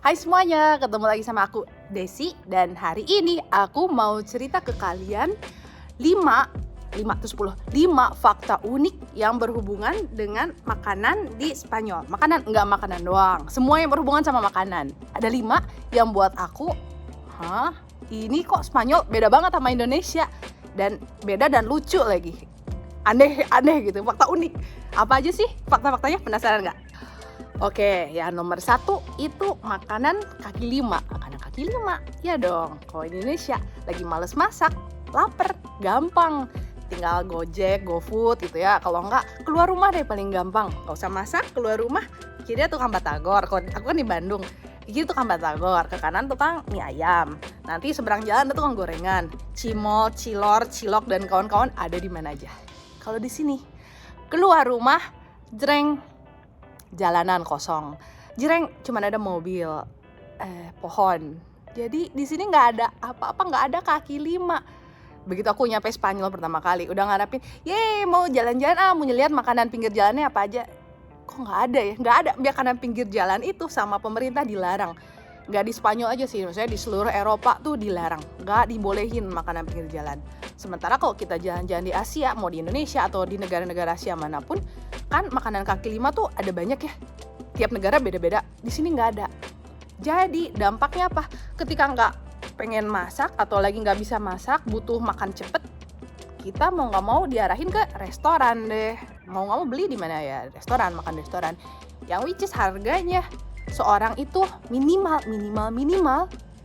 Hai semuanya, ketemu lagi sama aku Desi. Dan hari ini aku mau cerita ke kalian 5 fakta unik yang berhubungan dengan makanan di Spanyol. Enggak makanan doang, semua yang berhubungan sama makanan. Ada 5 yang buat aku, ini kok Spanyol beda banget sama Indonesia. Dan beda dan lucu lagi. Aneh gitu, fakta unik. Apa aja sih fakta-faktanya, penasaran nggak? Oke, yang nomor 1 itu makanan kaki lima. Makanan kaki lima, ya dong. Kalau Indonesia lagi males masak, lapar, gampang. Tinggal Gojek, GoFood gitu ya. Kalau enggak, keluar rumah deh paling gampang. Gak usah masak, keluar rumah. Kiri tukang batagor. Kalau aku kan di Bandung, kiri tukang batagor. Ke kanan tukang mie ayam. Nanti seberang jalan ada tukang gorengan. Cimol, cilor, cilok, dan kawan-kawan ada di mana aja. Kalau di sini, keluar rumah, jreng, jalanan kosong, jreng, cuman ada mobil, pohon. Jadi di sini nggak ada apa-apa, nggak ada kaki lima. Begitu aku nyampe Spanyol pertama kali, udah ngarepin, yeay mau jalan-jalan, mau lihat makanan pinggir jalannya apa aja. Kok nggak ada ya? Nggak ada makanan pinggir jalan itu, sama pemerintah dilarang. Nggak di Spanyol aja sih, maksudnya di seluruh Eropa tuh dilarang, nggak dibolehin makanan pinggir jalan. Sementara kalau kita jalan-jalan di Asia, mau di Indonesia atau di negara-negara Asia manapun, kan makanan kaki lima tuh ada banyak ya. Tiap negara beda-beda, di sini nggak ada. Jadi dampaknya apa? Ketika nggak pengen masak atau lagi nggak bisa masak, butuh makan cepet, kita mau nggak mau diarahin ke restoran deh. Mau nggak mau beli di mana ya? Restoran, makan restoran. Yang which is harganya seorang itu minimal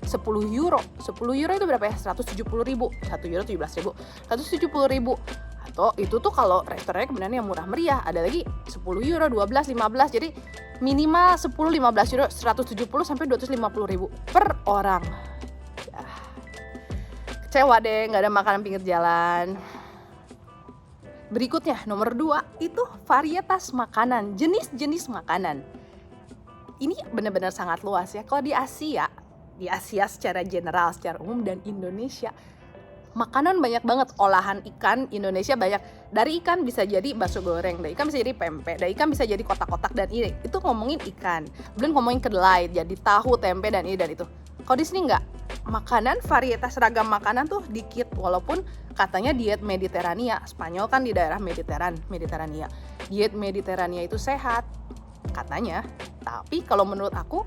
10 euro. 10 euro itu berapa ya? 170.000. 1 euro 17.000. 170.000. Atau itu tuh kalau restorannya kemudian yang murah meriah. Ada lagi 10 euro, 12, 15. Jadi minimal 10, 15 euro, 170 sampai 250.000 per orang. Ya. Kecewa deh, nggak ada makanan pinggir jalan. Berikutnya, nomor 2 itu varietas makanan, jenis-jenis makanan. Ini benar-benar sangat luas ya. Kalau di Asia secara general, secara umum, dan Indonesia, makanan banyak banget. Olahan ikan Indonesia banyak. Dari ikan bisa jadi bakso goreng, dari ikan bisa jadi pempek, dari ikan bisa jadi kotak-kotak, dan ini itu ngomongin ikan. Belum ngomongin kedelai, jadi tahu, tempe, dan ini dan itu. Kalau di sini enggak. Makanan, varietas ragam makanan tuh dikit, walaupun katanya diet Mediterania. Spanyol kan di daerah Mediterania. Diet Mediterania itu sehat katanya. Tapi kalau menurut aku,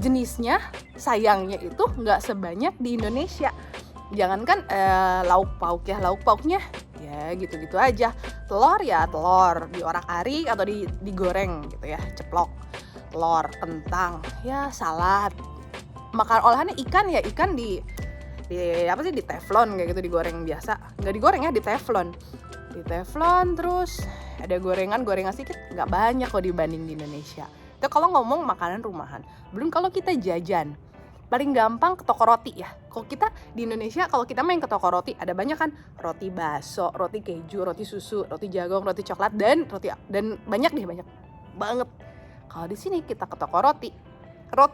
jenisnya sayangnya itu nggak sebanyak di Indonesia. Jangankan lauk pauknya ya gitu-gitu aja. Telur ya telur, diorak-arik atau digoreng gitu ya, ceplok. Telur, kentang, ya salad. Makan olahannya ikan ya, ikan di teflon kayak gitu, digoreng biasa. Nggak digoreng ya, di teflon. Di teflon, terus ada gorengan sedikit, nggak banyak kok dibanding di Indonesia. Itu kalau ngomong makanan rumahan. Belum kalau kita jajan. Paling gampang ke toko roti ya. Kalau kita di Indonesia, kalau kita main ke toko roti, ada banyak kan, roti bakso, roti keju, roti susu, roti jagung, roti coklat, dan banyak banget. Kalau di sini kita ke toko roti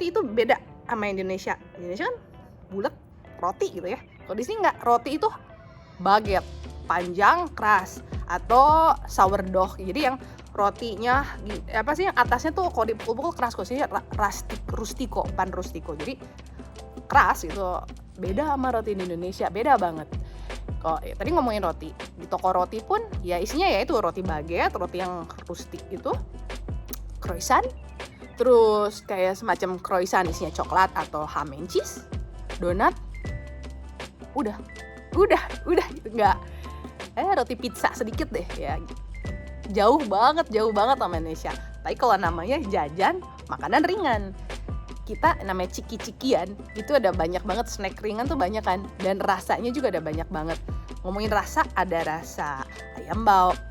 itu beda sama Indonesia. Indonesia kan bulat roti gitu ya. Kalau di sini nggak, roti itu baguette, panjang, keras, atau sourdough. Jadi yang rotinya yang atasnya tuh kalau dipukul keras, kok sih rustiko. Jadi keras itu. Beda sama roti di Indonesia, beda banget. Kok tadi ngomongin roti, di toko roti pun ya isinya ya itu roti baguette, roti yang rustik itu, croissant, terus kayak semacam croissant isinya coklat atau ham and cheese, donat. Udah gitu, enggak. Roti pizza sedikit deh ya. Jauh banget sama Indonesia. Tapi kalau namanya jajan, makanan ringan, kita namanya ciki-cikian, itu ada banyak banget, snack ringan tuh banyak kan. Dan rasanya juga ada banyak banget. Ngomongin rasa, ada rasa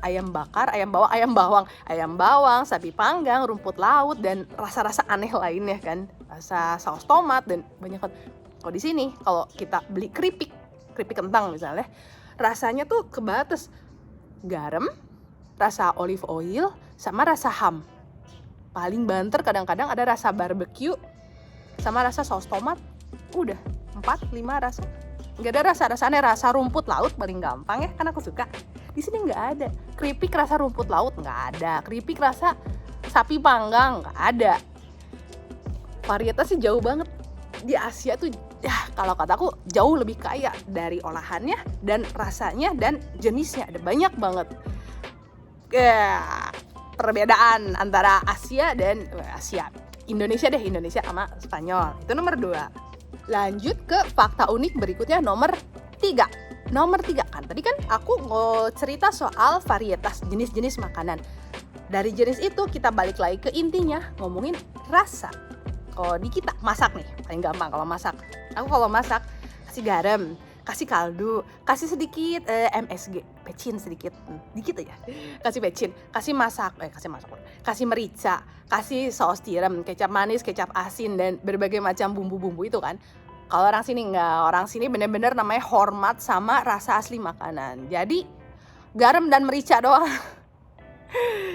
ayam bakar, ayam bawang, sapi panggang, rumput laut, dan rasa-rasa aneh lainnya kan. Rasa saus tomat dan banyak banget. Kalau di sini, kalau kita beli keripik kentang misalnya, rasanya tuh kebatas. Garam, rasa olive oil, sama rasa ham. Paling banter kadang-kadang ada rasa barbecue sama rasa saus tomat. Udah 4-5 rasa. Nggak ada rasa-rasanya. Rasa rumput laut paling gampang ya, kan aku suka. Di sini nggak ada. Keripik rasa rumput laut nggak ada. Keripik rasa sapi panggang nggak ada. varietasnya jauh banget. Di Asia tuh ya kalau kataku jauh lebih kaya dari olahannya dan rasanya dan jenisnya, ada banyak banget. Perbedaan antara Asia dan Indonesia sama Spanyol. Itu nomor 2. Lanjut ke fakta unik berikutnya nomor 3. Nomor 3 kan tadi kan aku mau cerita soal varietas jenis-jenis makanan. Dari jenis itu kita balik lagi ke intinya, ngomongin rasa. Kalau di kita masak nih, paling gampang kalau masak. Aku kalau masak kasih garam, kasih kaldu, kasih sedikit MSG, pecin sedikit, dikit aja. Kasih pecin, kasih merica, kasih saus tiram, kecap manis, kecap asin dan berbagai macam bumbu-bumbu itu kan. Kalau orang sini enggak, orang sini bener-bener namanya hormat sama rasa asli makanan. Jadi garam dan merica doang.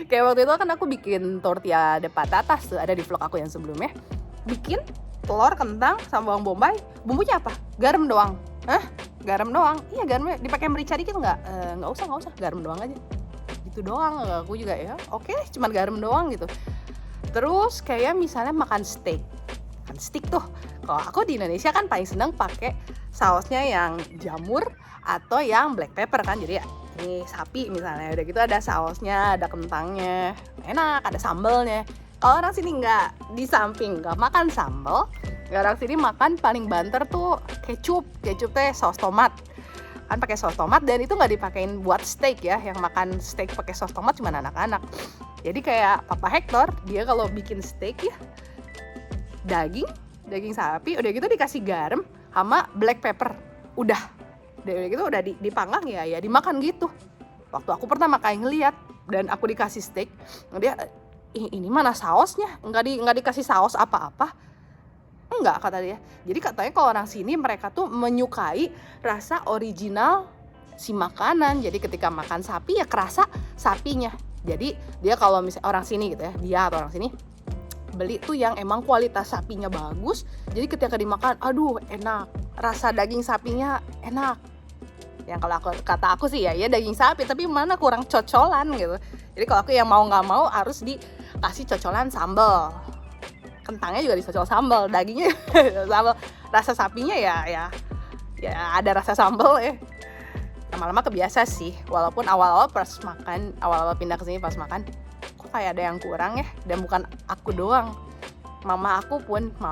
Kayak waktu itu kan aku bikin tortilla de patatas tuh, ada di vlog aku yang sebelumnya. Bikin telur, kentang, sama bawang bombay. Bumbunya apa? Garam doang. Garam doang? Iya, garamnya dipakai merica dikit nggak? Nggak usah, garam doang aja. Gitu doang. Aku juga ya, oke, cuma garam doang gitu. Terus kayak misalnya makan steak. Makan steak tuh. Kalau aku di Indonesia kan paling seneng pakai sausnya yang jamur atau yang black pepper kan. Jadi ya ini sapi misalnya, udah gitu ada sausnya, ada kentangnya, enak, ada sambalnya. Kalau orang sini nggak, di samping nggak makan sambal, orang sini makan paling banter tuh kecup teh saus tomat. Kan pakai saus tomat dan itu nggak dipakein buat steak ya, yang makan steak pakai saus tomat cuma anak-anak. Jadi kayak Papa Hector, dia kalau bikin steak ya daging sapi, udah gitu dikasih garam sama black pepper, udah gitu udah dipanggang ya dimakan gitu. Waktu aku pertama kali ngeliat dan aku dikasih steak, dia ini mana sausnya? Nggak dikasih saus apa-apa. Enggak, kata dia. Jadi katanya kalau orang sini mereka tuh menyukai rasa original si makanan. Jadi ketika makan sapi ya kerasa sapinya. Jadi dia kalau misalnya orang sini gitu ya, dia atau orang sini beli tuh yang emang kualitas sapinya bagus. Jadi ketika dimakan, aduh enak. Rasa daging sapinya enak. Yang kalau kata aku sih ya daging sapi, tapi mana kurang cocolan gitu. Jadi kalau aku yang mau nggak mau harus dikasih cocolan sambal. Kentangnya juga dicocol sambal, dagingnya sambal. Rasa sapinya ya ada rasa sambal ya. Lama-lama kebiasa sih. Walaupun awal-awal pindah ke sini pas makan, kok kayak ada yang kurang ya. Dan bukan aku doang. Mama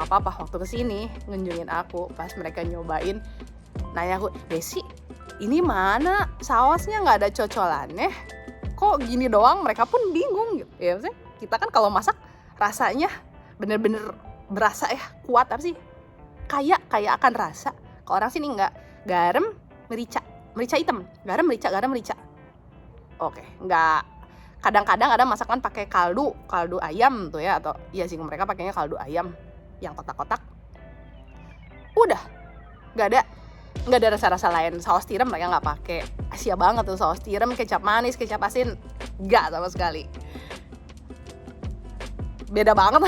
papa waktu kesini ngunjungin aku pas mereka nyobain, nanya aku, Desi, ini mana sausnya nggak ada cocolannya? Kok gini doang? Mereka pun bingung gitu. Ya maksudnya kita kan kalau masak rasanya bener-bener berasa ya, kuat apa sih? Kayak akan rasa. Kalau orang sini nggak, garam, merica hitam, garam, merica. Oke, nggak. Kadang-kadang ada masakan pakai kaldu ayam tuh ya, atau iya sih mereka pakainya kaldu ayam yang kotak-kotak. Udah, nggak ada rasa-rasa lain. Saus tiram mereka nggak pakai. Asia banget tuh saus tiram, kecap manis, kecap asin, nggak sama sekali. Beda banget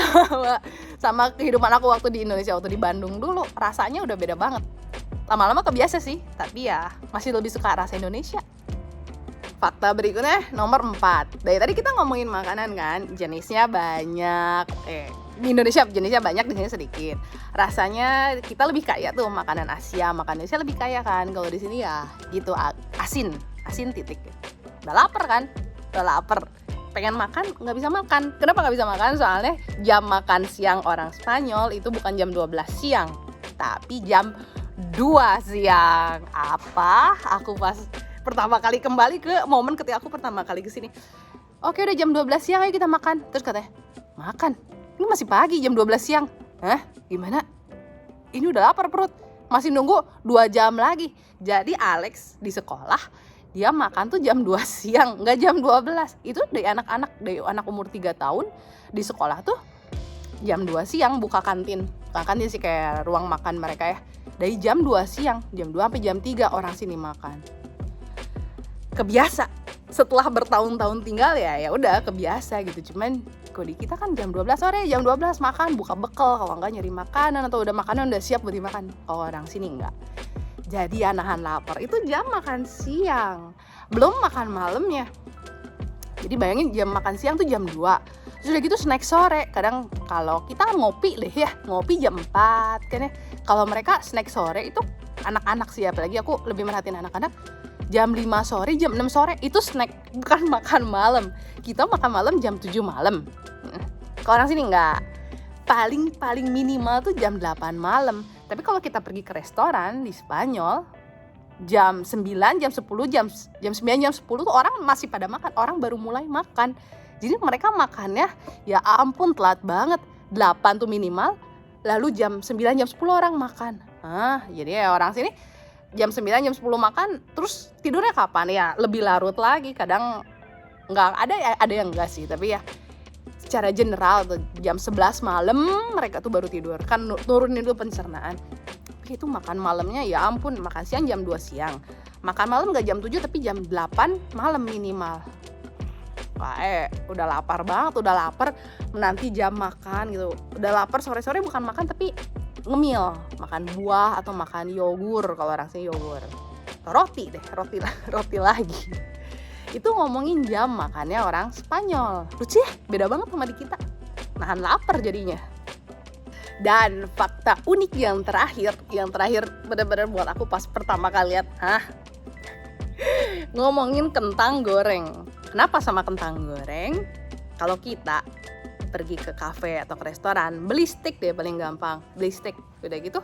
sama kehidupan aku waktu di Indonesia, waktu di Bandung dulu. Rasanya udah beda banget. Lama-lama kebiasa sih, tapi ya masih lebih suka rasa Indonesia. Fakta berikutnya nomor 4. Dari tadi kita ngomongin makanan kan, jenisnya banyak. Di Indonesia jenisnya banyak, di sini sedikit. Rasanya kita lebih kaya tuh, makanan Asia, makanan Indonesia lebih kaya kan. Kalau di sini ya gitu, asin titik. Udah lapar kan? Pengen makan, nggak bisa makan. Kenapa nggak bisa makan? Soalnya jam makan siang orang Spanyol itu bukan jam 12 siang, tapi jam 2 siang. Apa? Aku pas pertama kali kembali ke momen ketika aku pertama kali kesini. Oke, udah jam 12 siang, ayo kita makan. Terus katanya, makan? Ini masih pagi, jam 12 siang. Hah? Gimana? Ini udah lapar perut. Masih nunggu 2 jam lagi. Jadi Alex di sekolah, dia makan tuh jam 2 siang, nggak jam 12. Itu dari anak umur 3 tahun di sekolah tuh jam 2 siang buka kantin. Buka kantin sih kayak ruang makan mereka ya. Dari jam 2 siang, jam 2 sampai jam 3 orang sini makan. Kebiasa. Setelah bertahun-tahun tinggal ya udah kebiasa gitu. Cuman kok di kita kan jam 12 sore, jam 12 makan, buka bekal, kalau enggak nyari makanan atau udah makanan udah siap buat dimakan. Kalau orang sini enggak. Jadi ya nahan lapar itu jam makan siang, belum makan malamnya. Jadi bayangin jam makan siang tuh jam 2, Sudah gitu snack sore, kadang kalau kita ngopi deh ya, ngopi jam 4 kan ya. Kalau mereka snack sore itu anak-anak sih, apalagi aku lebih merhatiin anak-anak, jam 5 sore, jam 6 sore itu snack, bukan makan malam. Kita makan malam jam 7 malam. Kalau orang sini enggak. Paling minimal tuh jam 8 malam. Tapi kalau kita pergi ke restoran di Spanyol, jam 9, jam 10, jam 9, jam 10 tuh orang masih pada makan, orang baru mulai makan. Jadi mereka makannya ya ampun telat banget. 8 tuh minimal, lalu jam 9, jam 10 orang makan. Jadi ya orang sini jam 9, jam 10 makan, terus tidurnya kapan? Ya lebih larut lagi, kadang enggak ada yang enggak sih, tapi ya secara general tuh jam 11 malam mereka tuh baru tidur. Kan nurunin dulu pencernaan. Itu makan malamnya ya ampun, makan siang jam 2 siang. Makan malam enggak jam 7 tapi jam 8 malam minimal. Wah, udah lapar banget, udah lapar menanti jam makan gitu. Udah lapar sore-sore bukan makan tapi ngemil, makan buah atau makan yogurt, kalau orang sini yogurt. Roti lagi. Itu ngomongin jam makannya orang Spanyol. Lucu ya, beda banget sama di kita. Nahan lapar jadinya. Dan fakta unik yang terakhir benar-benar buat aku pas pertama kali lihat, ngomongin kentang goreng. Kenapa sama kentang goreng? Kalau kita pergi ke kafe atau ke restoran, beli steak deh paling gampang. Beli steak, udah gitu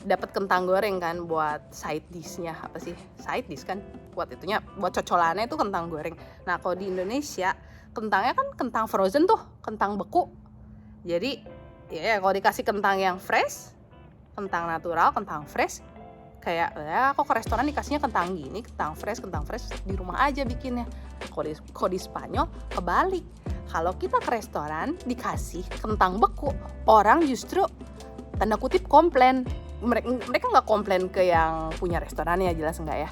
dapat kentang goreng kan buat side dish-nya. Apa sih? Side dish kan buat itunya, buat cocolannya itu kentang goreng. Nah, kalau di Indonesia kentangnya kan kentang frozen tuh, kentang beku. Jadi ya kalau dikasih kentang yang fresh, kentang natural, kentang fresh, kayak ya kok ke restoran dikasihnya kentang gini, kentang fresh di rumah aja bikinnya. Kalau di Spanyol kebalik. Kalau kita ke restoran dikasih kentang beku, orang justru tanda kutip komplain. Mereka nggak komplain ke yang punya restorannya, jelas nggak ya.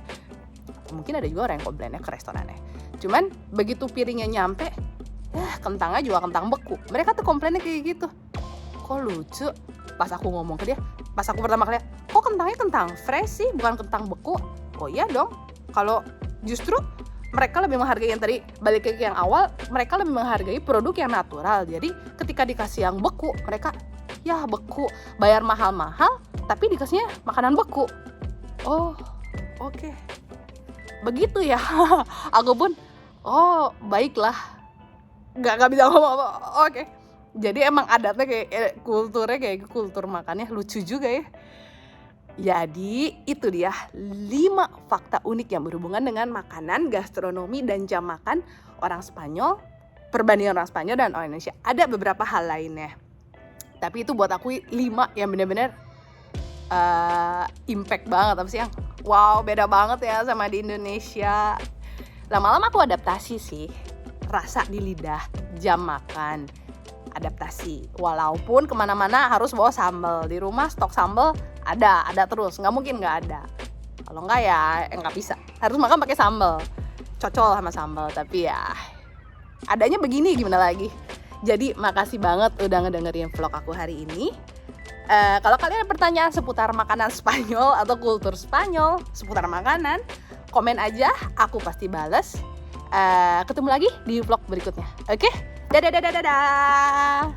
Mungkin ada juga orang yang komplainnya ke restorannya. Cuman begitu piringnya nyampe, kentangnya juga kentang beku. Mereka tuh komplainnya kayak gitu. Kok lucu? Pas aku ngomong ke dia, pas aku pertama kali, kok kentangnya kentang fresh sih, bukan kentang beku? Oh iya dong. Kalau justru mereka lebih menghargai yang tadi, balik ke yang awal, mereka lebih menghargai produk yang natural. Jadi ketika dikasih yang beku, mereka ya beku, bayar mahal-mahal, tapi dikasihnya makanan beku. Oh, oke. Begitu ya. Aku pun, oh baiklah. Gak bisa ngomong apa. Oke. Jadi emang adatnya kayak kulturnya kayak kultur makannya lucu juga ya. Jadi itu dia 5 fakta unik yang berhubungan dengan makanan, gastronomi, dan jam makan orang Spanyol, perbandingan orang Spanyol dan orang Indonesia. Ada beberapa hal lainnya, tapi itu buat aku 5 yang benar-benar impact banget. Apa sih yang wow, beda banget ya sama di Indonesia. Lama-lama aku adaptasi sih, rasa di lidah, jam makan, adaptasi. Walaupun kemana-mana harus bawa sambal, di rumah stok sambal ada terus, nggak mungkin nggak ada. Kalau nggak ya nggak bisa, harus makan pakai sambal, cocol sama sambal. Tapi ya adanya begini, gimana lagi. Jadi makasih banget udah ngedengerin vlog aku hari ini. Kalau kalian ada pertanyaan seputar makanan Spanyol atau kultur Spanyol, seputar makanan, komen aja, aku pasti bales. Ketemu lagi di vlog berikutnya. Oke? Dadah.